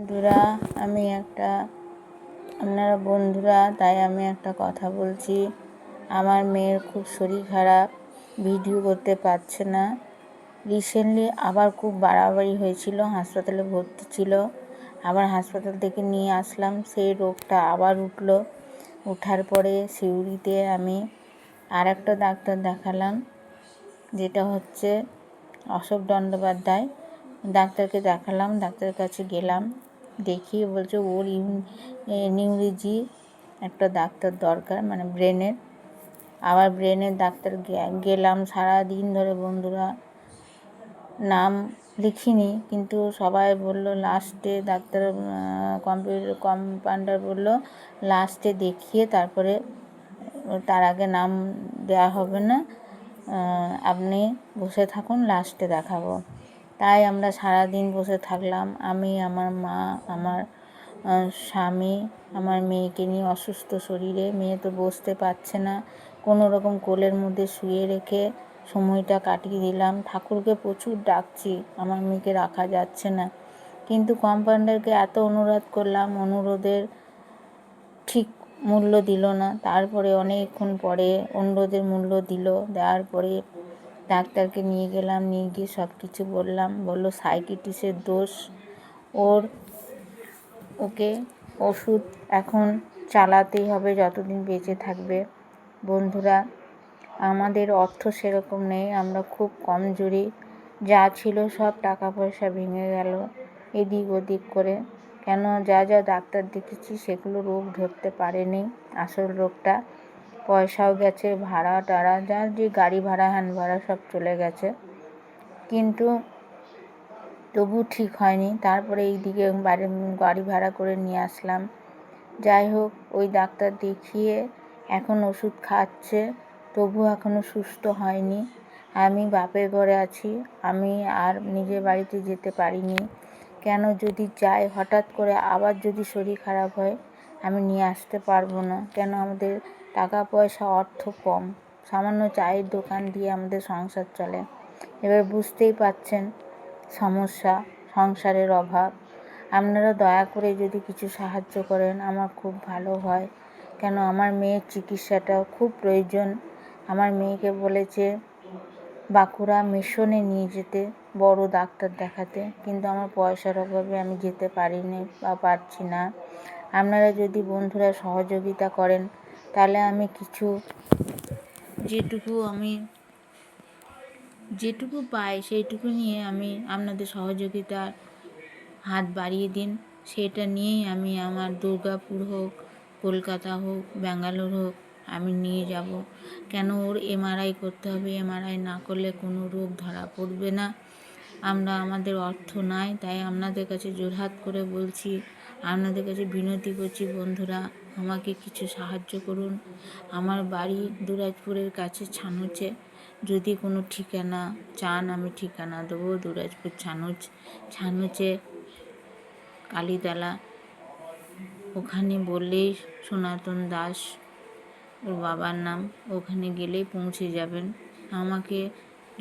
বন্ধুরা আপনারা বন্ধুরা, তাই আমি একটা কথা বলছি। আমার মেয়ের খুব শরীর খারাপ, ভিডিও করতে পারছে না। রিসেন্টলি আবার খুব বাড়াবাড়ি হয়েছিল, হাসপাতালে ভর্তি ছিল। আবার হাসপাতাল থেকে নিয়ে আসলাম, সেই রোগটা আবার উঠলো। ওঠার পরে সিউড়িতে আমি আর একটা ডাক্তার দেখালাম, যেটা হচ্ছে অশোক বন্দ্যোপাধ্যায়। ডাক্তারকে দেখালাম, ডাক্তারের কাছে গেলাম, দেখিয়ে বলছে ওর নিউরোলজি একটা ডাক্তার দরকার, মানে ব্রেনের। আবার ব্রেনের ডাক্তার গেলাম, সারাদিন ধরে বন্ধুরা নাম লিখিনি, কিন্তু সবাই বলল লাস্টে ডাক্তার কম্পাউন্ডার বলল লাস্টে দেখিয়ে তারপরে, তার আগে নাম দেওয়া হবে না, আপনি বসে থাকুন, লাস্টে দেখাবো। তাই আমরা সারাদিন বসে থাকলাম, আমি, আমার মা, আমার স্বামী, আমার মেয়েকে নিয়ে অসুস্থ শরীরে। মেয়ে তো বসতে পারছে না, কোনো রকম কোলের মধ্যে শুয়ে রেখে সময়টা কাটিয়ে দিলাম। ঠাকুরকে প্রচুর ডাকছি, আমার মেয়েকে রাখা যাচ্ছে না, কিন্তু কম্পাউন্ডারকে এত অনুরোধ করলাম, অনুরোধের ঠিক মূল্য দিল না। তারপরে অনেকক্ষণ পরে অনুরোধের মূল্য দিল, দেওয়ার পরে ডাক্তারকে নিয়ে গেলাম, নিয়ে গিয়ে সব কিছু বললাম। বলল সাইকিয়াট্রিস্টের দোষ, ওকে ওষুধ এখন চালাতেই হবে যতদিন বেঁচে থাকবে। বন্ধুরা, আমাদের অর্থ সেরকম নেই, আমরা খুব কমজোরি। যা ছিল সব টাকা পয়সা ভেঙে গেল এদিক ওদিক করে। কেন যা যা ডাক্তার দেখেছি সেগুলো রোগ ধরতে পারেনি, আসল রোগটা। পয়সাও গেছে, ভাড়া টাড়া, যার যে গাড়ি ভাড়া হ্যান ভাড়া সব চলে গেছে, কিন্তু তবু ঠিক হয়নি। তারপরে এইদিকে গাড়ি ভাড়া করে নিয়ে আসলাম। যাই হোক, ওই ডাক্তার দেখিয়ে এখন ওষুধ খাচ্ছে, তবু এখনও সুস্থ হয়নি। আমি বাপের ঘরে আছি, আমি আর নিজের বাড়িতে যেতে পারিনি। কেন, যদি যাই হঠাৎ করে আবার যদি শরীর খারাপ হয়, আমি নিয়ে আসতে পারবো না। কেন, আমাদের টাকা পয়সা অর্থ কম, সামান্য চায়ের দোকান দিয়ে আমাদের সংসার চলে। এবার বুঝতেই পারছেন সমস্যা, সংসারের অভাব। আপনারা দয়া করে যদি কিছু সাহায্য করেন আমার খুব ভালো হয়। কেন, আমার মেয়ের চিকিৎসাটাও খুব প্রয়োজন। আমার মেয়েকে বলেছে বাঁকুড়া মিশনে নিয়ে যেতে, বড় ডাক্তার দেখাতে, কিন্তু আমার পয়সার অভাবে আমি যেতে পারিনি বা পারছি না। আপনারা যদি বন্ধুরা সহযোগিতা করেন, তাহলে আমি কিছু যেটুকু পাই সেইটুকু নিয়ে আমি আপনাদের সহযোগিতার হাত বাড়িয়ে দিন। সেটা নিয়েই আমি আমার দুর্গাপুর হোক, কলকাতা হোক, ব্যাঙ্গালোর হোক, আমি নিয়ে যাব। কেন, ওর এমআরআই করতে হবে, এমআরআই না করলে কোনো রোগ ধরা পড়বে না। আমাদের অর্থ নাই, তাই আপনাদের কাছে জোরহাত করে বলছি, আপনাদের কাছে বিনতি করছি বন্ধুরা, আমাকে কিছু সাহায্য করুন। আমার বাড়ি দুরাজপুরের কাছে ছানুচে। যদি কোনো ঠিকানা চান আমি ঠিকানা দেবো, দুরাজপুর ছানুচে কালীতলা, ওখানে বললেই সনাতন দাস ওর বাবার নাম, ওখানে গেলেই পৌঁছে যাবেন। আমাকে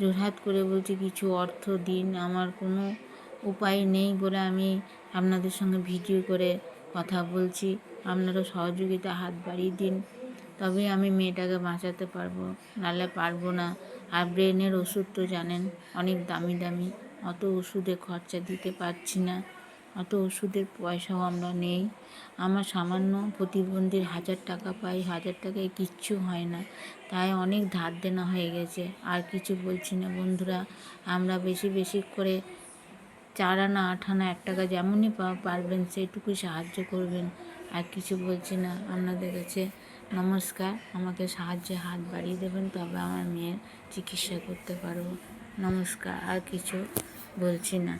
জোরহাত করে বলছি কিছু অর্থ দিন, আমার কোনো উপায় নেই বলে আমি আপনাদের সঙ্গে ভিডিও করে কথা বলছি। আপনারা সহযোগিতা হাত বাড়িয়ে দিন, তবে আমি মেয়েটাকে বাঁচাতে পারবো, নাহলে পারবো না। আর ব্রেনের ওষুধ তো জানেন অনেক দামি দামি, অত ওষুধে খরচা দিতে পারছি না, অত ওষুধের পয়সাও আমরা নেই। আমার সামান্য প্রতিবন্ধীর 1000 টাকা পাই, 1000 টাকায় কিচ্ছু হয় না, তাই অনেক ধার দেনা হয়ে গেছে। আর কিছু বলছি না বন্ধুরা, আমরা বেশি বেশি করে 4 আনা 8 আনা 1 টাকা যেমনই পারবেন সেইটুকুই সাহায্য করবেন। আর কিছু বলছি না, আপনাদের কাছে নমস্কার। আমাকে সাহায্যে হাত বাড়িয়ে দেবেন, তবে আমার মেয়ের চিকিৎসা করতে পারবো। নমস্কার, আর কিছু বলছি না।